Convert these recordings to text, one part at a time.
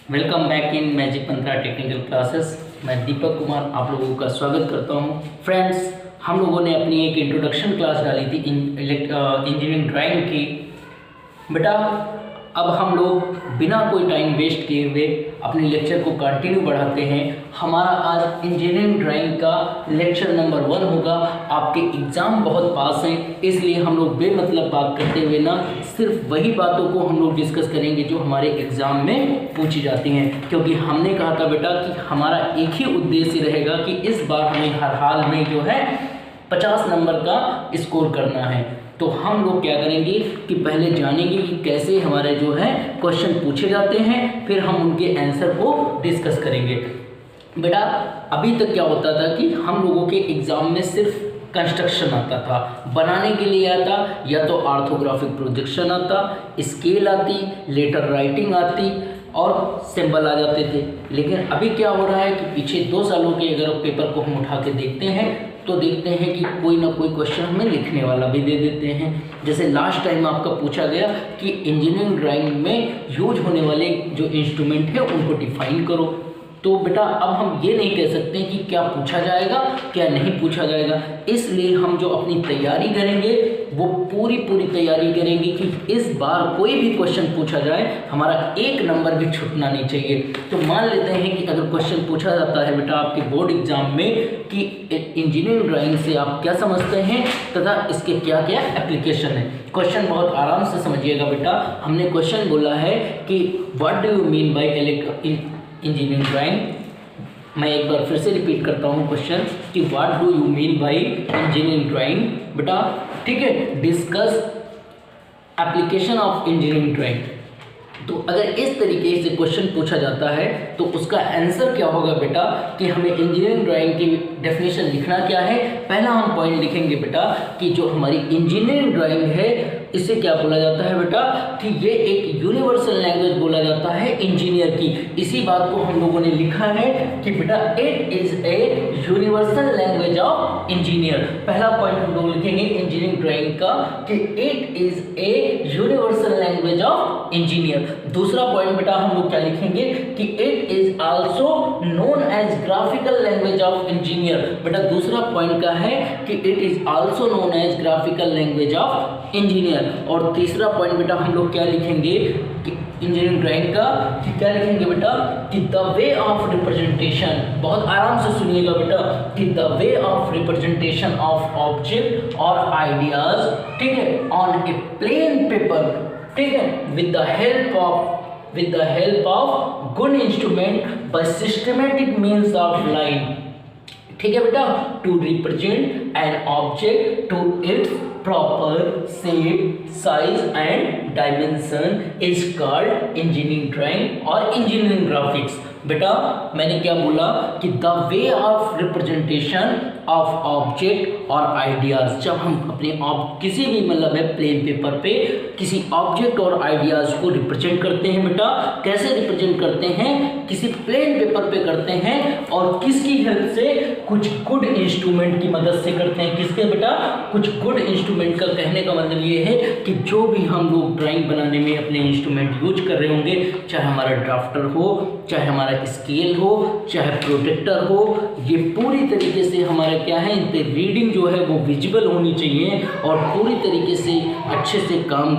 Welcome back in magic Mantra technical classes. मैं दीपक कुमार आप लोगों का स्वागत करता हूं। फ्रेंड्स, हम लोगों ने अपनी एक इंट्रोडक्शन क्लास डाली थी इंजीनियरिंग ड्राइंग की। बेटा, अब हम लोग बिना कोई टाइम वेस्ट किए हुए अपने लेक्चर को कंटिन्यू बढ़ाते हैं। हमारा आज इंजीनियरिंग ड्राइंग का लेक्चर नंबर 1 होगा। आपके एग्ज़ाम बहुत पास हैं, इसलिए हम लोग बेमतलब बात करते हुए ना सिर्फ वही बातों को हम लोग डिस्कस करेंगे जो हमारे एग्ज़ाम में पूछी जाती हैं। क्योंकि हमने कहा था बेटा कि हमारा एक ही उद्देश्य रहेगा कि इस बार हमें हर हाल में जो है 50 नंबर का स्कोर करना है। तो हम लोग क्या करेंगे कि पहले जानेंगे कि कैसे हमारे जो है क्वेश्चन पूछे जाते हैं, फिर हम उनके आंसर को डिस्कस करेंगे। बेटा, अभी तक क्या होता था कि हम लोगों के एग्ज़ाम में सिर्फ कंस्ट्रक्शन आता था, बनाने के लिए आता, या तो ऑर्थोग्राफिक प्रोजेक्शन आता, स्केल आती, लेटर राइटिंग आती और सिंबल आ जाते थे। लेकिन अभी क्या हो रहा है कि पीछे 2 सालों के अगर पेपर को हम उठा के देखते हैं तो देखते हैं कि कोई ना कोई क्वेश्चन हमें लिखने वाला भी दे देते हैं। जैसे लास्ट टाइम आपका पूछा गया कि इंजीनियरिंग ड्राइंग में यूज होने वाले जो इंस्ट्रूमेंट है उनको डिफाइन करो। तो बेटा, अब हम ये नहीं कह सकते कि क्या पूछा जाएगा क्या नहीं पूछा जाएगा, इसलिए हम जो अपनी तैयारी करेंगे वो पूरी तैयारी करेंगे कि इस बार कोई भी क्वेश्चन पूछा जाए हमारा 1 नंबर भी छूटना नहीं चाहिए। तो मान लेते हैं कि अगर क्वेश्चन पूछा जाता है बेटा आपके बोर्ड एग्जाम में कि इंजीनियरिंग ड्राइंग से आप क्या समझते हैं तथा इसके क्या क्या एप्लीकेशन है। क्वेश्चन बहुत आराम से समझिएगा बेटा। हमने क्वेश्चन बोला है कि what do you mean by engineering drawing. मैं एक बार फिर से रिपीट करता हूँ क्वेश्चन कि what do you mean by engineering drawing. बेटा ठीक है, discuss application of engineering drawing. तो अगर इस तरीके से क्वेश्चन पूछा जाता है तो उसका आंसर क्या होगा बेटा कि हमें इंजीनियरिंग ड्राइंग की डेफिनेशन लिखना क्या है। पहला हम पॉइंट लिखेंगे बेटा कि जो हमारी इंजीनियरिंग ड्राइंग है इसे क्या बोला जाता है बेटा कि ये एक यूनिवर्सल लैंग्वेज बोला जाता है इंजीनियर की। इसी बात को हम लोगों ने लिखा है कि बेटा it is a universal language of engineer. पहला पॉइंट हम लोग लिखेंगे इंजीनियरिंग ड्राइंग का कि it is a universal language of engineer. दूसरा पॉइंट बेटा हम लोग क्या लिखेंगे कि it is also known as graphical language of engineer. बेटा दूसरा पॉइंट का है कि it is also known as graphical language of engineer. और तीसरा पॉइंट बेटा हम लोग क्या लिखेंगे कि इंजीनियरिंग ड्राइंग का कि क्या लिखेंगे बेटा कि द वे ऑफ रिप्रेजेंटेशन। बहुत आराम से सुनिएगा बेटा कि the way of representation of object और आइडियाज, ठीक है, ऑन ए प्लेन पेपर, ठीक है, with the help of good instrument by systematic means of line. ठीक है बेटा, to represent an object to its proper shape, size and dimension is called engineering drawing और engineering graphics. बेटा मैंने क्या बोला कि the way of representation of object और आइडियाज। जब हम अपने किसी भी मतलब है प्लेन पेपर पे किसी ऑब्जेक्ट और आइडियाज को रिप्रेजेंट करते हैं बेटा, कैसे रिप्रेजेंट करते हैं, किसी प्लेन पेपर पे करते हैं और किसकी हेल्प से, कुछ गुड इंस्ट्रूमेंट की मदद से करते हैं। किसके बेटा, कुछ गुड इंस्ट्रूमेंट का कहने का मतलब ये है कि जो भी हम लोग ड्राइंग बनाने में अपने इंस्ट्रूमेंट यूज कर रहे होंगे, चाहे हमारा ड्राफ्टर हो, चाहे हमारा स्केल हो, चाहे प्रोटेक्टर हो, ये पूरी तरीके से हमारा क्या है, इन पे रीडिंग जो है वो विजिबल होनी चाहिए और पूरी तरीके से अच्छे से काम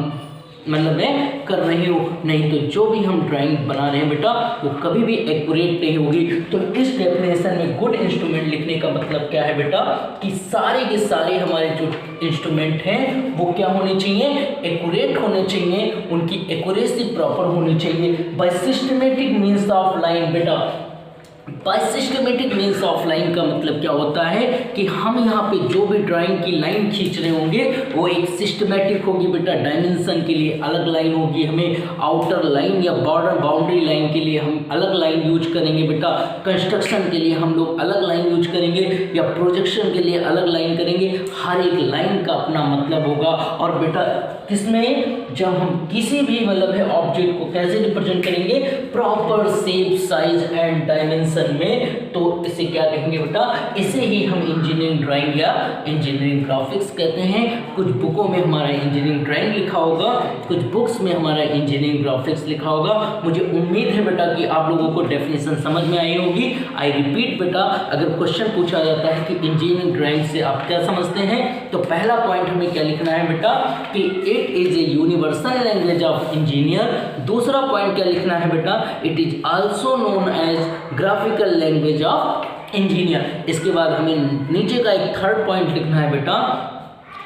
मतलब है कर रहे हो। नहीं तो जो भी हम ड्राइंग बना रहे हैं बेटा वो कभी भी एक्यूरेट नहीं होगी। तो इस डेफिनेशन में गुड इंस्ट्रूमेंट लिखने का मतलब क्या है बेटा कि सारे के सारे हमारे जो इंस्ट्रूमेंट हैं वो क्या होने चाहिए, एक्यूरेट होने चाहिए, उनकी एक्यूरेसी प्रॉपर होनी चाहिए। By systematic means of line. बेटा by systematic means of line का मतलब क्या होता है कि हम यहाँ पे जो भी ड्राइंग की लाइन खींच रहे होंगे वो एक सिस्टमेटिक होगी बेटा। डायमेंशन के लिए अलग लाइन होगी, हमें आउटर लाइन या बॉर्डर बाउंड्री लाइन के लिए हम अलग लाइन यूज करेंगे बेटा, कंस्ट्रक्शन के लिए हम लोग अलग लाइन यूज करेंगे या प्रोजेक्शन के लिए अलग लाइन करेंगे। हर एक लाइन का अपना मतलब होगा। और बेटा किसमें, जब हम किसी भी मतलब है ऑब्जेक्ट को कैसे रिप्रेजेंट करेंगे, proper shape, size and dimension definition में, तो इसे क्या कहेंगे बेटा, इसे ही हम इंजीनियरिंग ड्राइंग या इंजीनियरिंग ग्राफिक्स कहते हैं। कुछ बुकों में हमारा इंजीनियरिंग ड्राइंग लिखा होगा, कुछ बुक्स में हमारा इंजीनियरिंग ग्राफिक्स लिखा होगा। मुझे उम्मीद है बेटा कि आप लोगों को डेफिनेशन समझ में आई होगी। आई रिपीट बेटा, अगर क्वेश्चन पूछा जाता है कि इंजीनियरिंग ड्राइंग से आप क्या समझते हैं, तो पहला पॉइंट हमें क्या लिखना है बेटा कि it is a universal language of engineer. दूसरा पॉइंट क्या लिखना है बेटा, it is also known as graphical language of engineer. इसके बाद हमें नीचे का एक थर्ड पॉइंट लिखना है बेटा,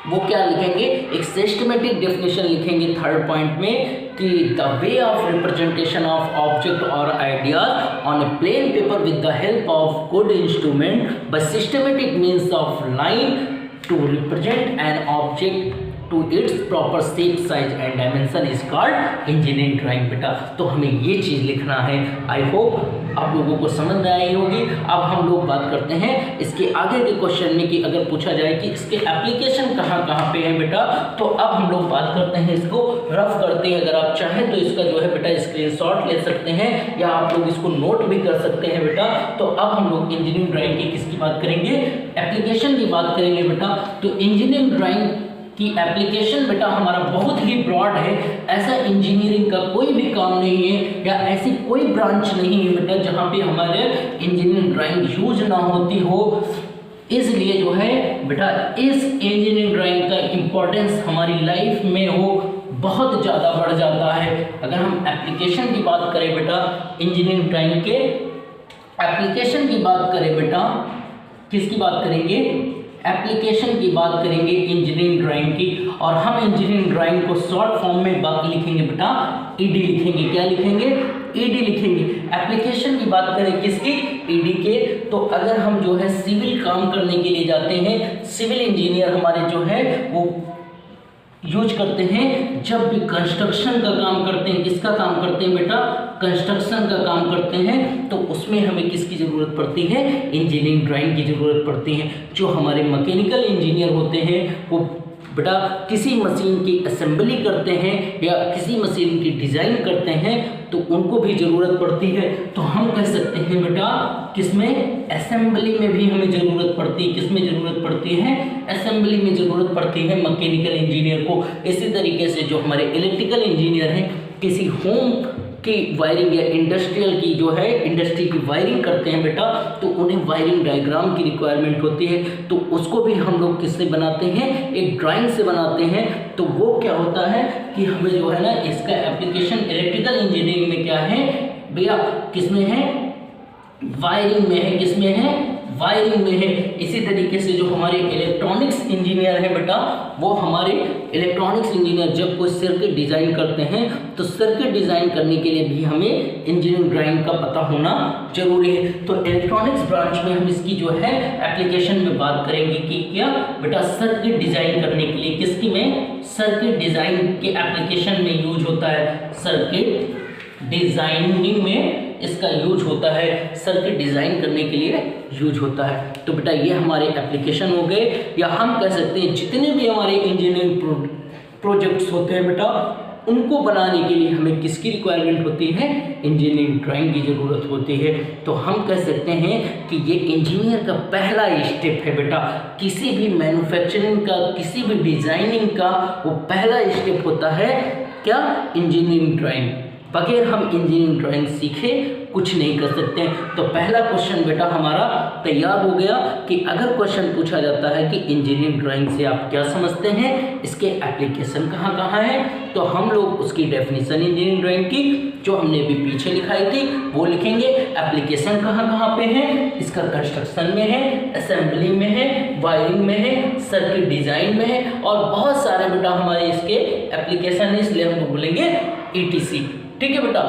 वो क्या लिखेंगे, एक सिस्टमेटिक डेफिनेशन लिखेंगे थर्ड पॉइंट में कि the way of representation of object और ideas on a plain paper with the help of good instrument by systematic means of line to represent an object to its proper shape size and dimension is called engineering drawing बेटा। तो हमें ये चीज़ लिखना है। I hope आप लोगों को समझ में आई होगी। अब हम लोग बात करते हैं इसके आगे के क्वेश्चन में कि अगर पूछा जाए कि इसके एप्लीकेशन कहाँ कहाँ पे है बेटा, तो अब हम लोग बात करते हैं, इसको रफ करते हैं। अगर आप चाहें तो इसका जो है बेटा स्क्रीनशॉट ले सकते हैं या आप लोग इसको नोट भी कर सकते हैं बेटा। तो अब हम लोग इंजीनियरिंग ड्राइंग की किसकी बात करेंगे, एप्लीकेशन की बात करेंगे बेटा। तो इंजीनियरिंग ड्राइंग कि एप्लीकेशन बेटा हमारा बहुत ही ब्रॉड है। ऐसा इंजीनियरिंग का कोई भी काम नहीं है या ऐसी कोई ब्रांच नहीं है बेटा जहाँ पे हमारे इंजीनियरिंग ड्राइंग यूज ना होती हो। इसलिए जो है बेटा इस इंजीनियरिंग ड्राइंग का इम्पोर्टेंस हमारी लाइफ में हो बहुत ज़्यादा बढ़ जाता है। अगर हम एप्लीकेशन की बात करें बेटा, इंजीनियरिंग ड्राइंग के एप्लीकेशन की बात करें बेटा, किसकी बात करेंगे, एप्लीकेशन की बात करेंगे इंजीनियरिंग ड्राइंग की। और हम इंजीनियरिंग ड्राइंग को शॉर्ट फॉर्म में बाकी लिखेंगे बेटा, ईडी लिखेंगे। क्या लिखेंगे, ईडी लिखेंगे। एप्लीकेशन की बात करें किसकी, ईडी के। तो अगर हम जो है सिविल काम करने के लिए जाते हैं, सिविल इंजीनियर हमारे जो है वो यूज करते हैं जब भी कंस्ट्रक्शन का काम करते हैं। किसका काम करते हैं बेटा, कंस्ट्रक्शन का काम करते हैं, तो उसमें हमें किसकी ज़रूरत पड़ती है, इंजीनियरिंग ड्राइंग की ज़रूरत पड़ती है। जो हमारे मैकेनिकल इंजीनियर होते हैं वो बेटा किसी मशीन की असेंबली करते हैं या किसी मशीन की डिज़ाइन करते हैं, तो उनको भी ज़रूरत पड़ती है। तो हम कह सकते हैं बेटा किसमें, असेंबली में भी हमें ज़रूरत पड़ती है। किसमें ज़रूरत पड़ती है, असेंबली में ज़रूरत पड़ती है मैकेनिकल इंजीनियर को। इसी तरीके से जो हमारे इलेक्ट्रिकल इंजीनियर हैं, किसी होम की वायरिंग या इंडस्ट्रियल की जो है इंडस्ट्री की वायरिंग करते हैं बेटा, तो उन्हें वायरिंग डायग्राम की रिक्वायरमेंट होती है। तो उसको भी हम लोग किससे बनाते हैं, एक ड्राइंग से बनाते हैं। तो वो क्या होता है कि हमें जो है ना इसका एप्लीकेशन इलेक्ट्रिकल इंजीनियरिंग में क्या है भैया, किसमें है, वायरिंग में है। किसमें है, वायरिंग में है। इसी तरीके से जो हमारे इलेक्ट्रॉनिक्स इंजीनियर है बेटा, वो हमारे इलेक्ट्रॉनिक्स इंजीनियर जब कोई सर्किट डिज़ाइन करते हैं, तो सर्किट डिज़ाइन करने के लिए भी हमें इंजीनियरिंग ड्राइंग का पता होना जरूरी है। तो इलेक्ट्रॉनिक्स ब्रांच में हम इसकी जो है एप्लीकेशन में बात करेंगे कि क्या बेटा, सर्किट डिज़ाइन करने के लिए किसकी में, सर्किट डिज़ाइन के एप्लीकेशन में यूज होता है। सर्किट डिज़ाइनिंग में इसका यूज होता है, सर्किट डिज़ाइन करने के लिए यूज होता है। तो बेटा ये हमारे एप्लीकेशन हो गए, या हम कह सकते हैं जितने भी हमारे इंजीनियरिंग प्रोजेक्ट्स होते हैं बेटा, उनको बनाने के लिए हमें किसकी रिक्वायरमेंट होती है, इंजीनियरिंग ड्राइंग की ज़रूरत होती है। तो हम कह सकते हैं कि ये इंजीनियर का पहला स्टेप है बेटा। किसी भी मैन्युफैक्चरिंग का, किसी भी डिज़ाइनिंग का वो पहला स्टेप होता है क्या, इंजीनियरिंग ड्राइंग। बगैर हम इंजीनियरिंग ड्राइंग सीखे कुछ नहीं कर सकते। तो पहला क्वेश्चन बेटा हमारा तैयार हो गया कि अगर क्वेश्चन पूछा जाता है कि इंजीनियरिंग ड्राइंग से आप क्या समझते हैं, इसके एप्लीकेशन कहाँ कहाँ है, तो हम लोग उसकी डेफिनेशन इंजीनियरिंग ड्राइंग की जो हमने अभी पीछे लिखाई थी वो लिखेंगे। एप्लीकेशन कहाँ कहाँ पे है, इसका कंस्ट्रक्शन में है, असेंबली में है, वायरिंग में है, सर्किट डिज़ाइन में है, और बहुत सारे बेटा हमारे इसके एप्लीकेशन है, इसलिए हम लोग बोलेंगे ETC। ठीक है बेटा।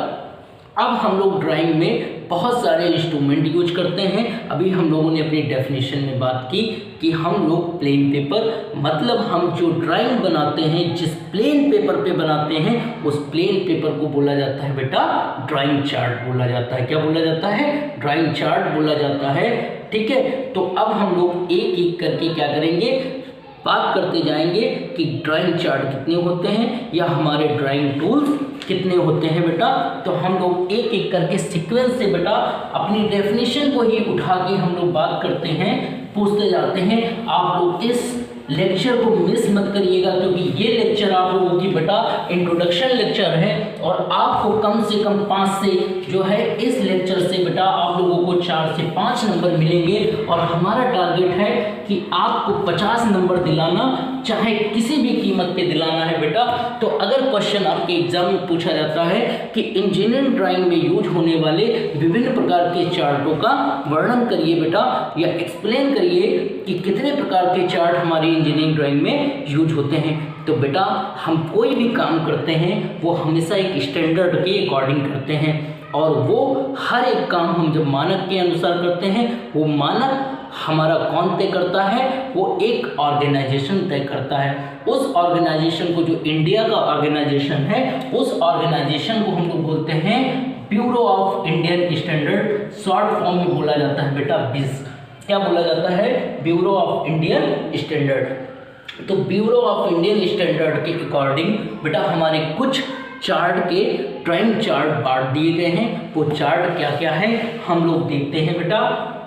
अब हम लोग ड्राइंग में बहुत सारे इंस्ट्रूमेंट यूज करते हैं। अभी हम लोगों ने अपनी डेफिनेशन में बात की कि हम लोग प्लेन पेपर, मतलब हम जो ड्राइंग बनाते हैं, जिस प्लेन पेपर पे बनाते हैं, उस प्लेन पेपर को बोला जाता है बेटा ड्राइंग चार्ट बोला जाता है। क्या बोला जाता है, ड्राइंग चार्ट बोला जाता है। ठीक है। तो अब हम लोग एक एक करके क्या करेंगे, बात करते जाएंगे कि ड्राइंग चार्ट कितने होते हैं या हमारे ड्राइंग टूल्स कितने होते हैं बेटा। तो हम लोग एक एक करके सीक्वेंस से बेटा अपनी डेफिनेशन को ही उठा के हम लोग बात करते हैं, पूछते जाते हैं। आप लोग इस लेक्चर को मिस मत करिएगा, क्योंकि ये लेक्चर आप लोगों की बेटा इंट्रोडक्शन लेक्चर है और आपको कम से कम 5 से जो है इस लेक्चर से बेटा आप लोगों को 4 से 5 नंबर मिलेंगे। और हमारा टारगेट है कि आपको 50 नंबर दिलाना, चाहे किसी भी कीमत पे दिलाना है बेटा। तो अगर क्वेश्चन आपके एग्जाम में पूछा जाता है कि इंजीनियरिंग ड्राइंग में यूज होने वाले विभिन्न प्रकार के चार्टों का वर्णन करिए बेटा, या एक्सप्लेन करिए कि कितने प्रकार के चार्ट हमारी इंजीनियरिंग ड्राइंग में यूज होते हैं, तो बेटा हम कोई भी काम करते हैं वो हमेशा एक स्टैंडर्ड के अकॉर्डिंग करते हैं। और वो हर एक काम हम जब मानक के अनुसार करते हैं, वो मानक हमारा कौन तय करता है, वो एक ऑर्गेनाइजेशन तय करता है। उस ऑर्गेनाइजेशन को, जो इंडिया का ऑर्गेनाइजेशन है, उस ऑर्गेनाइजेशन को हम लोग बोलते हैं bureau of Indian standard, short form में बोला जाता है बेटा BIS। क्या बोला जाता है? Bureau of Indian standard. तो ब्यूरो ऑफ इंडियन स्टैंडर्ड के अकॉर्डिंग बेटा हमारे कुछ चार्ट के ड्राइंग चार्ट बांट दिए गए हैं। वो चार्ट क्या क्या है हम लोग देखते हैं बेटा।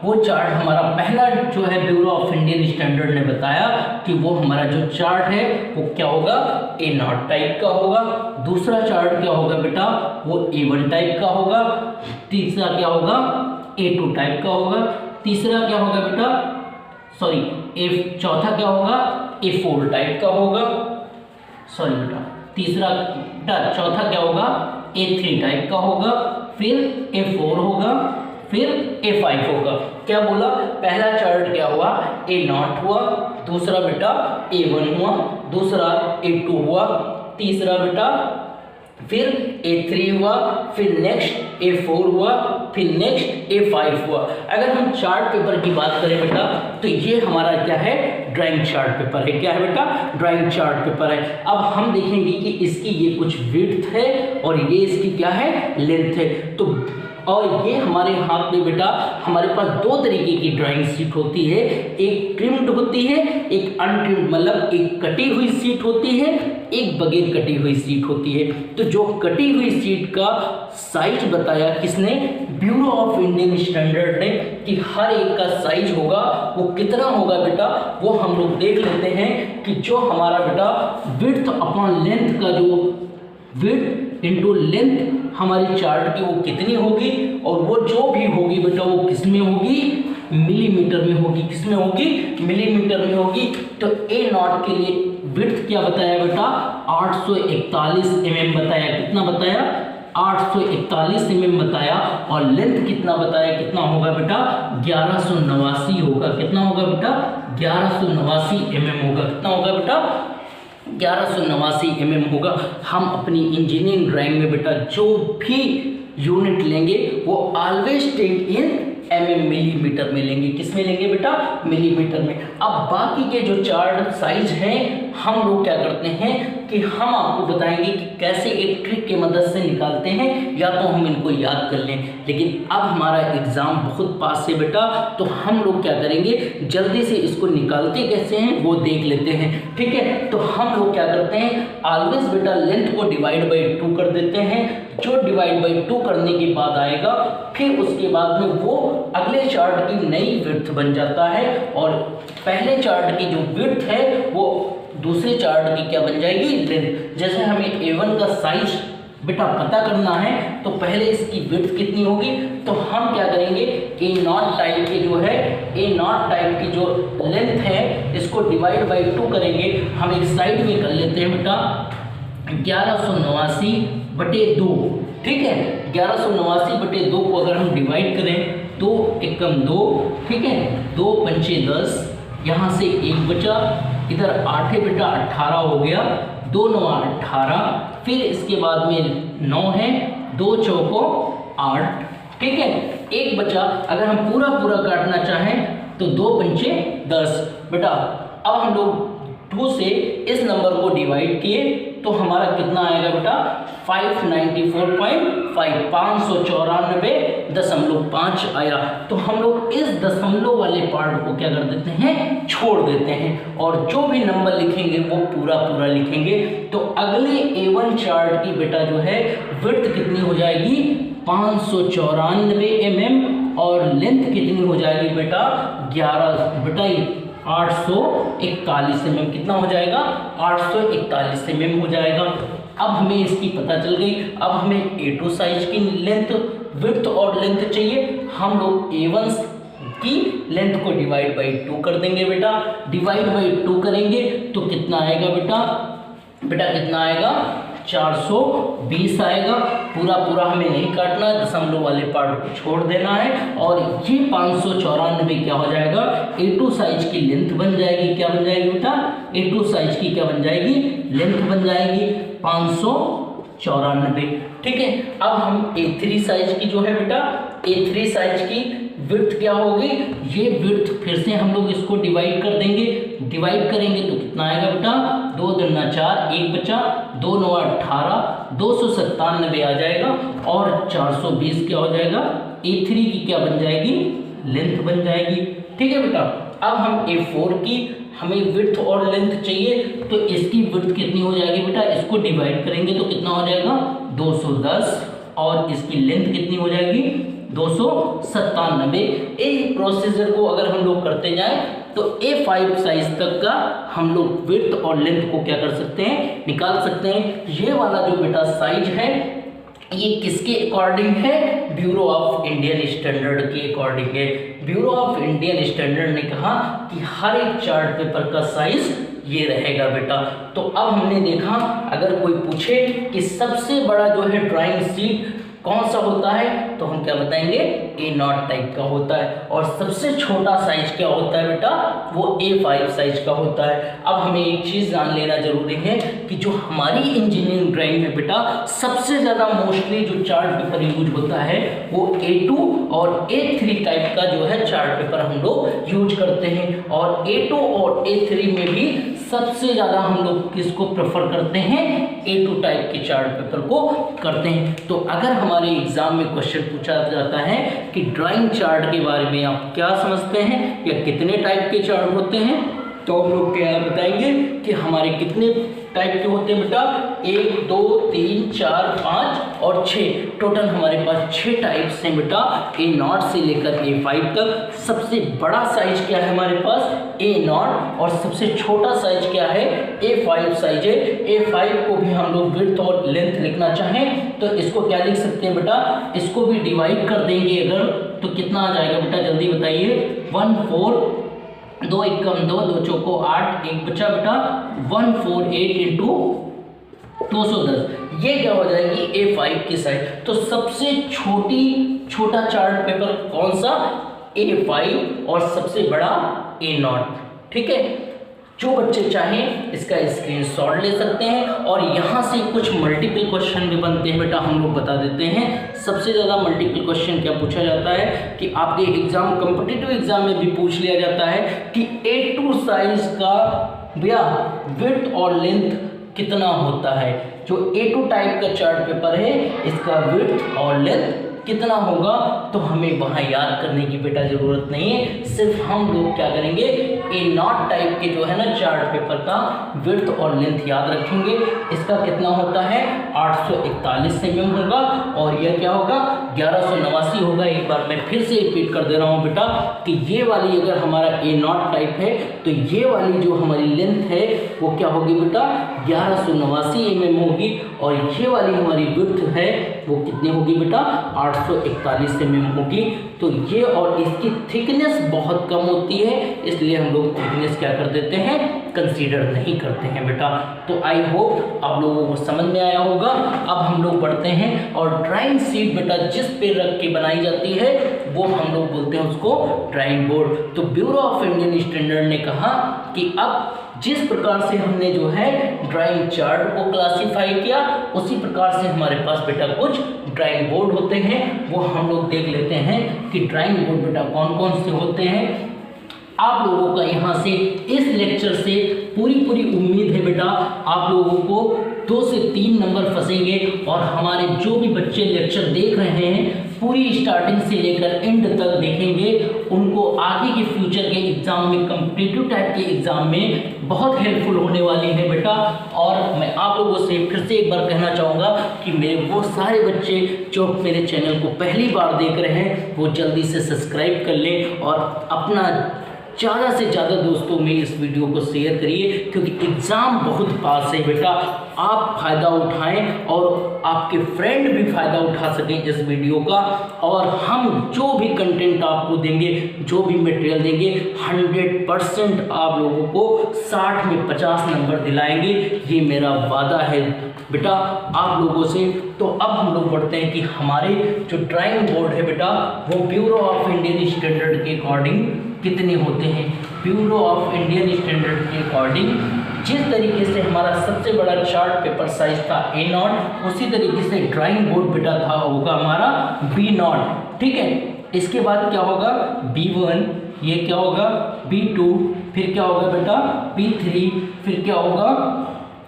वो चार्ट हमारा पहला जो है ब्यूरो ऑफ इंडियन स्टैंडर्ड ने बताया कि वो हमारा जो चार्ट है वो क्या होगा, A0 टाइप का होगा। दूसरा चार्ट क्या होगा बेटा, वो A1 टाइप का होगा। तीसरा क्या होगा, A2 टाइप का होगा। तीसरा क्या होगा बेटा, चौथा क्या होगा, A4 टाइप का होगा। चौथा क्या होगा, A3 टाइप का होगा। फिर A4 होगा, फिर A5 होगा। क्या बोला, पहला चार्ट क्या हुआ, A0 हुआ। दूसरा बेटा A1 हुआ। दूसरा A2 हुआ। तीसरा बेटा फिर A3 हुआ। फिर नेक्स्ट A4 हुआ। फिर नेक्स्ट A5 हुआ। अगर हम चार्ट पेपर की बात करें बेटा, तो ये हमारा क्या है, ड्राइंग चार्ट पेपर है। क्या है बेटा, ड्राइंग चार्ट पेपर है। अब हम देखेंगे कि इसकी ये कुछ विड्थ है और ये इसकी क्या है, लेंथ है। तो और ये हमारे हाथ में बेटा हमारे पास 2 तरीके की ड्राइंग शीट होती है। एक ट्रिम्ड होती है, एक अनट्रिम्ड, मतलब एक कटी हुई शीट होती है, एक बगैर कटी हुई शीट होती है। तो जो कटी हुई शीट का साइज बताया किसने, ब्यूरो ऑफ इंडियन स्टैंडर्ड ने, कि हर एक का साइज होगा वो कितना होगा बेटा, वो हम लोग देख लेते हैं कि जो हमारा बेटा विड्थ अपॉन लेंथ का, जो विड्थ इंटू लेंथ हमारी चार्ट की वो कितनी होगी, और वो जो भी होगी बेटा वो किस में होगी, मिलीमीटर में होगी। किस में होगी, मिलीमीटर में होगी। तो A0 के लिए विड्थ क्या बताया बेटा, 841 mm बताया। कितना बताया, 841 mm बताया। और लेंथ कितना बताया, कितना होगा बेटा, 1189 होगा। कितना होगा बेटा, 1189 mm होगा। कितना होगा बेटा, 1189 mm होगा। हम अपनी इंजीनियरिंग ड्राइंग में बेटा जो भी यूनिट लेंगे वो ऑलवेज टेक इन mm, मिलीमीटर में लेंगे। किस में लेंगे बेटा, मिलीमीटर में। अब बाकी के जो चार्ट साइज हैं हम लोग क्या करते हैं कि हम आपको बताएंगे कि कैसे एक ट्रिक की मदद से निकालते हैं, या तो हम इनको याद कर लें। लेकिन अब हमारा एग्जाम बहुत पास है बेटा, तो हम लोग क्या करेंगे, जल्दी से इसको निकालते कैसे हैं वो देख लेते हैं। ठीक है, तो हम लोग क्या करते हैं, ऑलवेज बेटा लेंथ को डिवाइड बाई 2 कर देते हैं। जो डिवाइड बाई 2 करने के बाद आएगा, फिर उसके बाद में वो अगले चार्ट की नई विड्थ बन जाता है, और पहले चार्ट की जो विड्थ है वो दूसरे चार्ट की क्या बन जाएगी, लेंथ। जैसे हमें A1 का साइज बेटा पता करना है, तो पहले इसकी विड्थ कितनी होगी, तो हम क्या करेंगे, A0 टाइप की जो है, A0 टाइप की जो लेंथ है इसको डिवाइड बाई 2 करेंगे। हम एक साइड में कर लेते हैं बेटा 1189/2। ठीक है, 1189/2 को अगर हम डिवाइड करें, 2 एकम 2, ठीक है, 2 पंचे 10, यहाँ से 1 बचा, इधर 8 है बेटा, 18 हो गया, 2 9 18, फिर इसके बाद में 9 है, 2 चौको 8, ठीक है, 1 बचा। अगर हम पूरा काटना चाहें तो 2 पंचे 10 बेटा। अब हम लोग 2 से इस नंबर को डिवाइड किए तो हमारा कितना आएगा बेटा 594.5 आया। तो हम लोग इस दशमलव वाले पार्ट को क्या कर देते हैं, छोड़ देते हैं, और जो भी नंबर लिखेंगे वो पूरा पूरा लिखेंगे। तो अगले A1 चार्ट की बेटा जो है विड्थ कितनी हो जाएगी 594 mm, और लेंथ कितनी हो जाएगी बेटा 841 mm। कितना हो जाएगा 841 mm हो जाएगा। अब हमें इसकी पता चल गई। अब हमें A2 साइज की लेंथ, विड्थ और लेंथ चाहिए। हम लोग A1 की लेंथ को डिवाइड बाई 2 कर देंगे बेटा। डिवाइड बाई 2 करेंगे तो कितना आएगा बेटा कितना आएगा 420 आएगा। पूरा पूरा हमें नहीं काटना, दशमलव वाले पार्ट को छोड़ देना है। और ये 594 क्या हो जाएगा A2 साइज की लेंथ बन जाएगी। क्या बन जाएगी बेटा A2 साइज की क्या बन जाएगी, लेंथ बन जाएगी 594। ठीक है। अब हम A3 साइज की जो है बेटा A3 साइज की विड्थ क्या होगी, ये विड्थ फिर से हम लोग इसको डिवाइड कर देंगे। डिवाइड करेंगे तो कितना आएगा बेटा 2 दूना 4, 1 बचा, 2 9 18, 297 आ जाएगा। और 420 क्या हो जाएगा A3 की क्या बन जाएगी, लेंथ बन जाएगी। ठीक है बेटा। अब हम A4 की हमें विड्थ और लेंथ चाहिए, तो इसकी विड्थ कितनी हो जाएगी बेटा, इसको डिवाइड करेंगे तो कितना हो जाएगा 210, और इसकी लेंथ कितनी हो जाएगी 297। इस प्रोसीजर को अगर हम लोग करते जाएं तो A5 साइज तक का हम लोग विड्थ और लेंथ को क्या कर सकते हैं, निकाल सकते हैं। ये वाला जो बेटा साइज है ये किसके अकॉर्डिंग है, ब्यूरो ऑफ इंडियन स्टैंडर्ड के अकॉर्डिंग है। ब्यूरो ऑफ इंडियन स्टैंडर्ड ने कहा कि हर एक चार्ट पेपर का साइज ये रहेगा बेटा। तो अब हमने देखा अगर कोई पूछे कि सबसे बड़ा जो है ड्राइंग शीट कौन सा होता है, तो हम क्या बताएंगे A0 टाइप का होता है। और सबसे छोटा साइज क्या होता है बेटा, वो A5 साइज का होता है। अब हमें एक चीज़ जान लेना जरूरी है कि जो हमारी इंजीनियरिंग ड्राइंग में बेटा सबसे ज़्यादा मोस्टली जो चार्ट पेपर यूज होता है वो A2 और A3 टाइप का जो है चार्ट पेपर हम लोग यूज करते हैं। और A2 और A3 में भी सबसे ज़्यादा हम लोग किसको प्रेफर करते हैं, A2 टाइप के चार्ट पेपर को करते हैं। तो अगर हमारे एग्जाम में क्वेश्चन पूछा जाता है कि ड्राइंग चार्ट के बारे में आप क्या समझते हैं या कितने टाइप के चार्ट होते हैं, तो हम लोग क्या बताएंगे कि हमारे कितने टाइप के होते हैं बेटा, 1 2 3 4 5 और 6, टोटल हमारे पास 6 टाइप्स हैं बेटा A0 से लेकर A5 तक। सबसे बड़ा साइज क्या है हमारे पास A0, और सबसे छोटा साइज क्या है A5 साइज है। A5 को भी हम लोग विड्थ और लेंथ लिखना चाहें तो इसको क्या लिख सकते हैं बेटा, इसको भी डिवाइड कर देंगे अगर, तो कितना आ जाएगा बेटा जल्दी बताइए, 14, 2 एकम 2, 2 चौको 8, 1 बचा बेटा 148 इंटू 210, ये क्या हो जाएगी A5 की साइज। तो सबसे छोटा चार्ट पेपर कौन सा, A5, और सबसे बड़ा A0। ठीक है। जो बच्चे चाहें इसका स्क्रीनशॉट ले सकते हैं, और यहाँ से कुछ मल्टीपल क्वेश्चन भी बनते हैं बेटा, हम लोग बता देते हैं। सबसे ज़्यादा मल्टीपल क्वेश्चन क्या पूछा जाता है कि आपके एग्जाम कॉम्पिटिटिव एग्जाम में भी पूछ लिया जाता है कि A2 साइज का विड्थ और लेंथ कितना होता है। जो A2 टाइप का चार्ट पेपर है इसका विड्थ और लेंथ कितना होगा, तो हमें वहाँ याद करने की बेटा ज़रूरत नहीं है। सिर्फ हम लोग क्या करेंगे, A0 टाइप के जो है ना चार्ट पेपर का विड्थ और लेंथ याद रखेंगे। इसका कितना होता है 841 mm होगा, और यह क्या होगा 1189 होगा। एक बार मैं फिर से रिपीट कर दे रहा हूँ बेटा कि ये वाली अगर हमारा A0 टाइप है तो ये वाली जो हमारी लेंथ है वो क्या होगी बेटा 1189 mm होगी, और ये वाली हमारी विड्थ है वो कितनी होगी बेटा 841 mm होगी। तो ये और इसकी थिकनेस बहुत कम होती है, इसलिए हम लोग थिकनेस क्या कर देते हैं, कंसीडर नहीं करते हैं बेटा। तो आई होप आप लोगों को समझ में आया होगा। अब हम लोग बढ़ते हैं, और ड्राइंग शीट बेटा जिस पे रख के बनाई जाती है वो हम लोग बोलते हैं उसको ड्राइंग बोर्ड। तो ब्यूरो ऑफ इंडियन स्टैंडर्ड ने कहा कि अब जिस प्रकार से हमने जो है ड्राइंग चार्ट को क्लासीफाई किया, उसी प्रकार से हमारे पास बेटा कुछ ड्राइंग बोर्ड होते हैं, वो हम लोग देख लेते हैं कि ड्राइंग बोर्ड बेटा कौन कौन से होते हैं। आप लोगों का यहाँ से इस लेक्चर से पूरी उम्मीद है बेटा आप लोगों को 2 से 3 नंबर फंसेंगे। और हमारे जो भी बच्चे लेक्चर देख रहे हैं पूरी स्टार्टिंग से लेकर एंड तक देखेंगे, उनको आगे के फ्यूचर के एग्जाम में, कॉम्पिटिटिव टाइप के एग्जाम में बहुत हेल्पफुल होने वाली है बेटा। और मैं आप लोगों से फिर से एक बार कहना चाहूँगा कि मेरे वो सारे बच्चे जो मेरे चैनल को पहली बार देख रहे हैं वो जल्दी से सब्सक्राइब कर लें और अपना ज़्यादा से ज़्यादा दोस्तों में इस वीडियो को शेयर करिए, क्योंकि एग्ज़ाम बहुत पास है बेटा। आप फ़ायदा उठाएं और आपके फ्रेंड भी फ़ायदा उठा सकें इस वीडियो का। और हम जो भी कंटेंट आपको देंगे, जो भी मटेरियल देंगे, 100% आप लोगों को 60 में 50 नंबर दिलाएंगे, ये मेरा वादा है बेटा आप लोगों से। तो अब हम लोग बढ़ते हैं कि हमारे जो ड्राइंग बोर्ड है बेटा वो ब्यूरो ऑफ इंडियन स्टैंडर्ड के अकॉर्डिंग कितने होते हैं। ब्यूरो ऑफ इंडियन स्टैंडर्ड के अकॉर्डिंग जिस तरीके से हमारा सबसे बड़ा चार्ट पेपर साइज था A0, उसी तरीके से ड्राइंग बोर्ड बेटा था होगा हमारा B0। ठीक है, इसके बाद क्या होगा B1, ये क्या होगा B2, फिर क्या होगा बेटा B3, फिर क्या होगा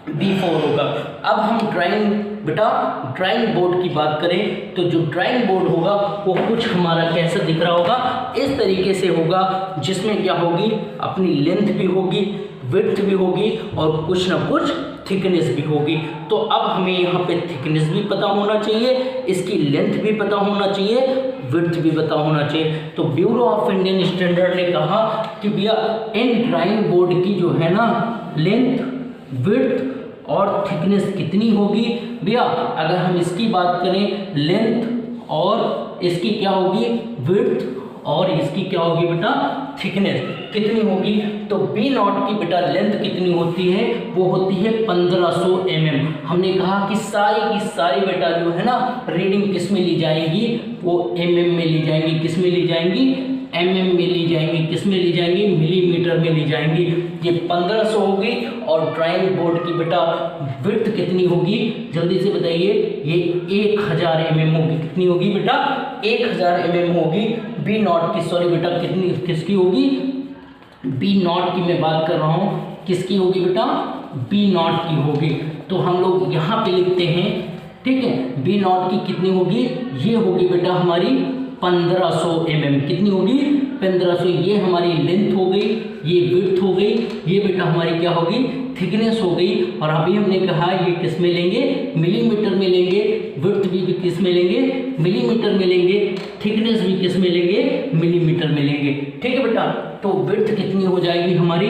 B4 होगा। अब हम ड्राइंग बोर्ड की बात करें तो जो ड्राइंग बोर्ड होगा वो कुछ हमारा कैसा दिख रहा होगा, इस तरीके से होगा, जिसमें क्या होगी अपनी लेंथ भी होगी, विड्थ भी होगी और कुछ ना कुछ थिकनेस भी होगी। तो अब हमें यहाँ पे थिकनेस भी पता होना चाहिए, इसकी लेंथ भी पता होना चाहिए, विड्थ भी पता होना चाहिए। तो ब्यूरो ऑफ इंडियन स्टैंडर्ड ने कहा कि भैया इन ड्राइंग बोर्ड की जो है ना लेंथ, विड्थ और थिकनेस कितनी होगी भैया। अगर हम इसकी बात करें लेंथ और इसकी क्या होगी विड्थ और इसकी क्या होगी बेटा थिकनेस कितनी होगी, तो B0 की बेटा लेंथ कितनी होती है, वो होती है 1500 mm। हमने कहा कि सारी बेटा जो है ना रीडिंग किस में ली जाएगी, वो mm में ली जाएंगी, किस में ली जाएंगी mm में ली जाएंगी, किस में ली जाएंगी मिलीमीटर में ली जाएंगी। ये 1500 होगी। और ड्राइंग बोर्ड की बेटा विड्थ कितनी होगी जल्दी से बताइए, ये 1000 mm होगी। कितनी होगी बेटा 1000 mm होगी। B0 की सॉरी बेटा किसकी होगी B0 की मैं बात कर रहा हूँ, किसकी होगी बेटा B0 की होगी। तो हम लोग यहाँ पे लिखते हैं, ठीक है, B0 की कितनी होगी, ये होगी बेटा हमारी 1500 mm। कितनी होगी 1500। ये हमारी लेंथ हो गई, ये विड्थ हो गई, ये बेटा हमारी क्या होगी थिकनेस हो गई। और अभी हमने कहा ये किस में लेंगे मिलीमीटर में लेंगे, विड्थ भी किस में लेंगे मिलीमीटर में लेंगे, थिकनेस भी किस में लेंगे मिलीमीटर में लेंगे। ठीक है बेटा, तो विड्थ कितनी हो जाएगी हमारी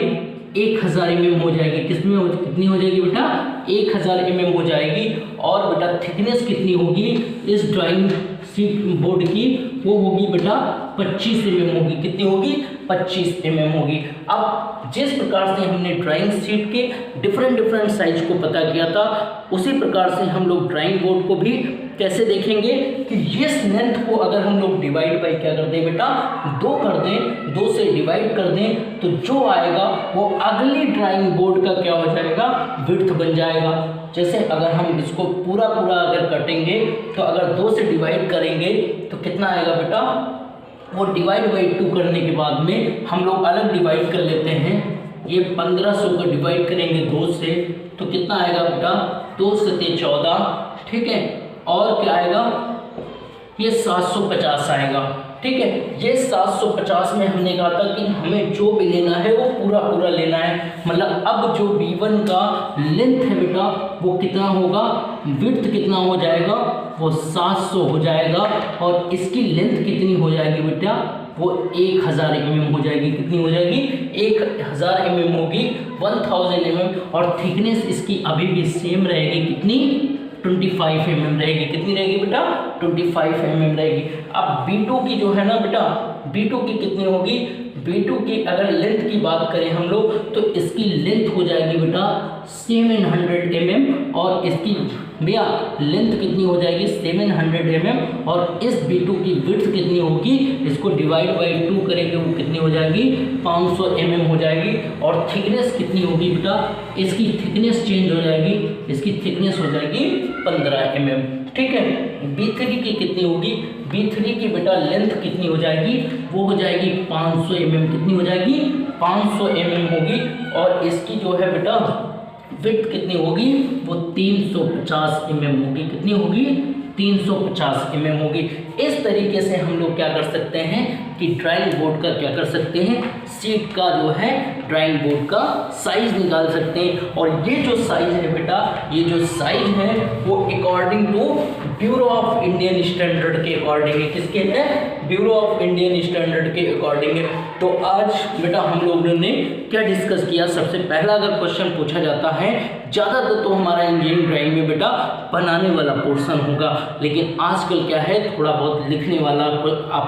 1000 mm हो जाएगी। कितनी हो जाएगी बेटा 1000 mm हो जाएगी। और बेटा थिकनेस कितनी होगी इस ड्राइंग शीट बोर्ड की, वो होगी बेटा 25 mm होगी। कितनी होगी 25 mm होगी। अब जिस प्रकार से हमने ड्राइंग शीट के डिफरेंट साइज को पता किया था, उसी प्रकार से हम लोग ड्राइंग बोर्ड को भी कैसे देखेंगे कि इस लेंथ को अगर हम लोग डिवाइड बाई क्या कर दें बेटा 2 कर दें, 2 से डिवाइड कर दें, तो जो आएगा वो अगली ड्राइंग बोर्ड का क्या हो जाएगा विड्थ बन जाएगा। जैसे अगर हम इसको पूरा अगर कटेंगे तो अगर 2 से डिवाइड करेंगे तो कितना आएगा बेटा, वो डिवाइड बाई 2 करने के बाद में हम लोग अलग डिवाइड कर लेते हैं। ये 1500 को डिवाइड करेंगे 2 से तो कितना आएगा बेटा 2 से 14, ठीक है। और क्या आएगा ये 750 आएगा। ठीक है, ये 750 में हमने कहा था कि हमें जो भी लेना है वो पूरा लेना है। मतलब अब जो B1 का लेंथ है बेटा वो कितना होगा, विड्थ कितना हो जाएगा, वो 700 हो जाएगा। और इसकी लेंथ कितनी हो जाएगी बेटा, वो 1000 mm हो जाएगी। कितनी हो जाएगी 1000 mm होगी, 1000 mm। और थिकनेस इसकी अभी भी सेम रहेगी, कितनी 25 mm रहेगी। कितनी रहेगी बेटा 25 mm रहेगी। अब B2 की जो है ना बेटा, B2 की कितनी होगी, B2 की अगर लेंथ की बात करें हम लोग तो इसकी लेंथ हो जाएगी बेटा 700 mm। और इसकी भैया लेंथ कितनी हो जाएगी 700 mm। और इस B2 की विड्थ कितनी होगी, इसको डिवाइड बाई 2 करेंगे वो कितनी हो जाएगी 500 mm हो जाएगी। और थिकनेस कितनी होगी बेटा, इसकी थिकनेस चेंज हो जाएगी, इसकी थिकनेस हो जाएगी 15 mm। ठीक है, B3 की कितनी होगी, B3 की बेटा लेंथ कितनी हो जाएगी, वो हो जाएगी 500 mm। कितनी हो जाएगी 500 mm होगी। और इसकी जो है बेटा विड्थ कितनी होगी, वो 350 mm होगी। कितनी होगी, 350 mm होगी। इस तरीके से हम लोग क्या कर सकते हैं कि ड्राइंग बोर्ड का क्या कर सकते हैं, सीट का जो है ड्राइंग बोर्ड का साइज निकाल सकते हैं। और ये जो साइज है बेटा, ये जो साइज है वो according to bureau of Indian standard के अकॉर्डिंग है। किसके है, ब्यूरो ऑफ इंडियन स्टैंडर्ड के अकॉर्डिंग है। तो आज बेटा हम लोगों ने क्या डिस्कस किया, सबसे पहला अगर क्वेश्चन पूछा जाता है, ज़्यादातर तो हमारा इंजीनियरिंग ड्राइंग में बेटा बनाने वाला पोर्शन होगा, लेकिन आजकल क्या है थोड़ा बहुत लिखने वाला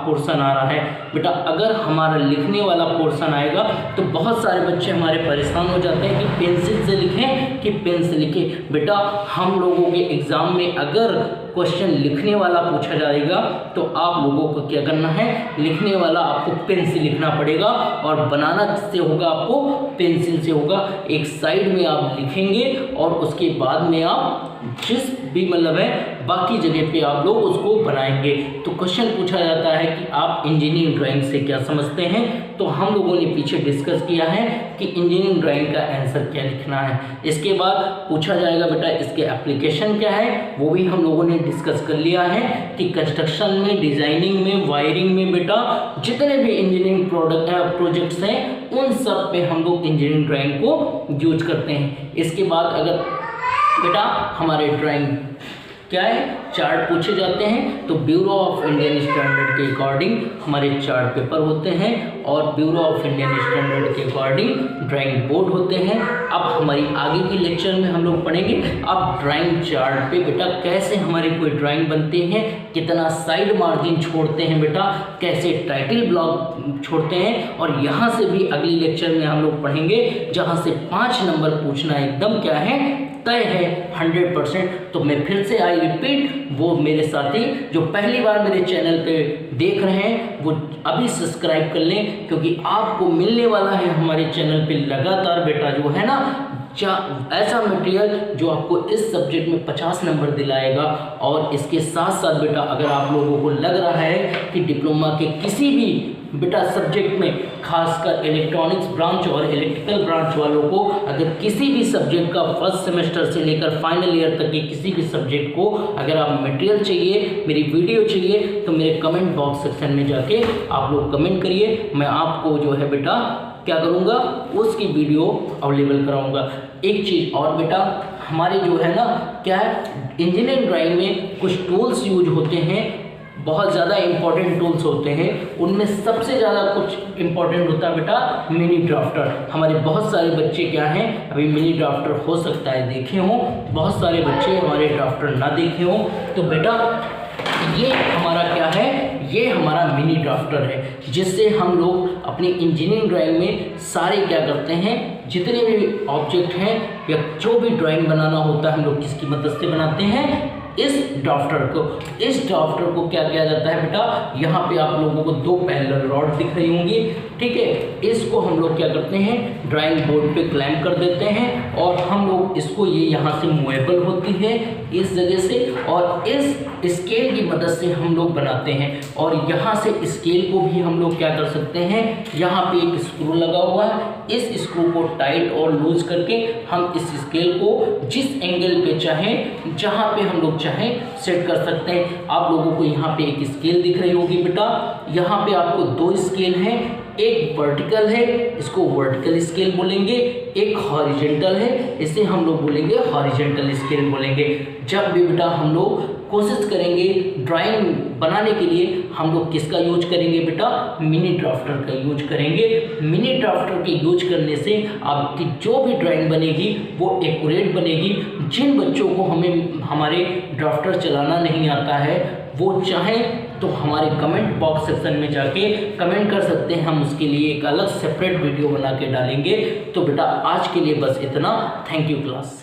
पोर्शन आ रहा है। बेटा अगर हमारा लिखने वाला पोर्शन आएगा तो बहुत सारे बच्चे हमारे परेशान हो जाते हैं कि पेंसिल से लिखें कि पेन से लिखें। बेटा हम लोगों के एग्ज़ाम में अगर क्वेश्चन लिखने वाला पूछा जाएगा तो आप लोगों को क्या करना है, लिखने वाला आपको पेन से लिखना पड़ेगा और बनाना किससे होगा, आपको पेंसिल से होगा। एक साइड में आप लिखेंगे और उसके बाद में आप जिस भी मतलब है बाकी जगह पे आप लोग उसको बनाएंगे। तो क्वेश्चन पूछा जाता है कि आप इंजीनियरिंग ड्राइंग से क्या समझते हैं, तो हम लोगों ने पीछे डिस्कस किया है कि इंजीनियरिंग ड्राइंग का आंसर क्या लिखना है। इसके बाद पूछा जाएगा बेटा इसके एप्लीकेशन क्या है, वो भी हम लोगों ने डिस्कस कर लिया है कि कंस्ट्रक्शन में, डिजाइनिंग में, वायरिंग में बेटा जितने भी इंजीनियरिंग प्रोजेक्ट्स हैं उन सब पे हम लोग इंजीनियरिंग ड्राइंग को यूज करते हैं। इसके बाद अगर बेटा हमारे ड्राइंग क्या है, चार्ट पूछे जाते हैं, तो ब्यूरो ऑफ इंडियन स्टैंडर्ड के अकॉर्डिंग हमारे चार्ट पेपर होते हैं और ब्यूरो ऑफ इंडियन स्टैंडर्ड के अकॉर्डिंग ड्राइंग बोर्ड होते हैं। अब हमारी आगे के लेक्चर में हम लोग पढ़ेंगे अब ड्राइंग चार्ट पे बेटा कैसे हमारी कोई ड्राइंग बनती है, कितना साइड मार्जिन छोड़ते हैं बेटा, कैसे टाइटल ब्लॉक छोड़ते हैं। और यहाँ से भी अगली लेक्चर में हम लोग पढ़ेंगे जहाँ से 5 नंबर पूछना एकदम क्या है, तय है 100%। तो मैं फिर से आई रिपीट, वो मेरे साथी जो पहली बार मेरे चैनल पे देख रहे हैं वो अभी सब्सक्राइब कर लें, क्योंकि आपको मिलने वाला है हमारे चैनल पे लगातार बेटा जो है ना ऐसा मटेरियल जो आपको इस सब्जेक्ट में 50 नंबर दिलाएगा। और इसके साथ साथ बेटा अगर आप लोगों को लग रहा है कि डिप्लोमा के किसी भी बेटा सब्जेक्ट में, खासकर इलेक्ट्रॉनिक्स ब्रांच और इलेक्ट्रिकल ब्रांच वालों को अगर किसी भी सब्जेक्ट का फर्स्ट सेमेस्टर से लेकर फाइनल ईयर तक के किसी भी सब्जेक्ट को अगर आप मटेरियल चाहिए, मेरी वीडियो चाहिए, तो मेरे कमेंट बॉक्स सेक्शन में जाके आप लोग कमेंट करिए। मैं आपको जो है बेटा क्या करूँगा, उसकी वीडियो अवेलेबल कराऊँगा। एक चीज़ और बेटा, हमारे जो है ना क्या है इंजीनियरिंग ड्राइंग में कुछ टूल्स यूज होते हैं, बहुत ज़्यादा इंपॉर्टेंट टूल्स होते हैं। उनमें सबसे ज़्यादा कुछ इंपॉर्टेंट होता है बेटा मिनी ड्राफ्टर। हमारे बहुत सारे बच्चे क्या हैं, अभी मिनी ड्राफ्टर हो सकता है देखे हों, बहुत सारे बच्चे हमारे ड्राफ्टर ना देखे हों। तो बेटा ये हमारा क्या है, ये हमारा मिनी ड्राफ्टर है, जिससे हम लोग अपनी इंजीनियरिंग ड्राइंग में सारे क्या करते हैं, जितने भी ऑब्जेक्ट हैं या जो भी ड्राइंग बनाना होता है हम लोग किसकी मदद से बनाते हैं, इस ड्राफ्टर को। इस ड्राफ्टर को क्या किया जाता है बेटा, यहाँ पे आप लोगों को 2 पैरेलल रॉड दिख रही होंगी, ठीक है। इसको हम लोग क्या करते हैं, ड्राइंग बोर्ड पे क्लैंप कर देते हैं और हम लोग इसको, ये यहाँ से मूवेबल होती है इस जगह से, और इस स्केल की मदद से हम लोग बनाते हैं। और यहाँ से स्केल को भी हम लोग क्या कर सकते हैं, यहाँ पे एक स्क्रू लगा हुआ है, इस स्क्रू को टाइट और लूज करके हम इस स्केल को जिस एंगल पे चाहें, जहाँ पे हम लोग चाहें सेट कर सकते हैं। आप लोगों को यहाँ पे एक स्केल दिख रही होगी बेटा, यहाँ पे आपको 2 स्केल हैं, एक वर्टिकल है, इसको वर्टिकल स्केल बोलेंगे, एक हॉरिजॉन्टल है, इसे हम लोग बोलेंगे हॉरिजॉन्टल स्केल बोलेंगे। जब भी बेटा हम लोग कोशिश करेंगे ड्राइंग बनाने के लिए, हम लोग किसका यूज करेंगे बेटा, मिनी ड्राफ्टर का यूज करेंगे। मिनी ड्राफ्टर के यूज करने से आपकी जो भी ड्राइंग बनेगी वो एक्यूरेट बनेगी। जिन बच्चों को हमारे ड्राफ्टर चलाना नहीं आता है वो चाहें तो हमारे कमेंट बॉक्स सेक्शन में जाके कमेंट कर सकते हैं, हम उसके लिए एक अलग सेपरेट वीडियो बना के डालेंगे। तो बेटा आज के लिए बस इतना, थैंक यू क्लास।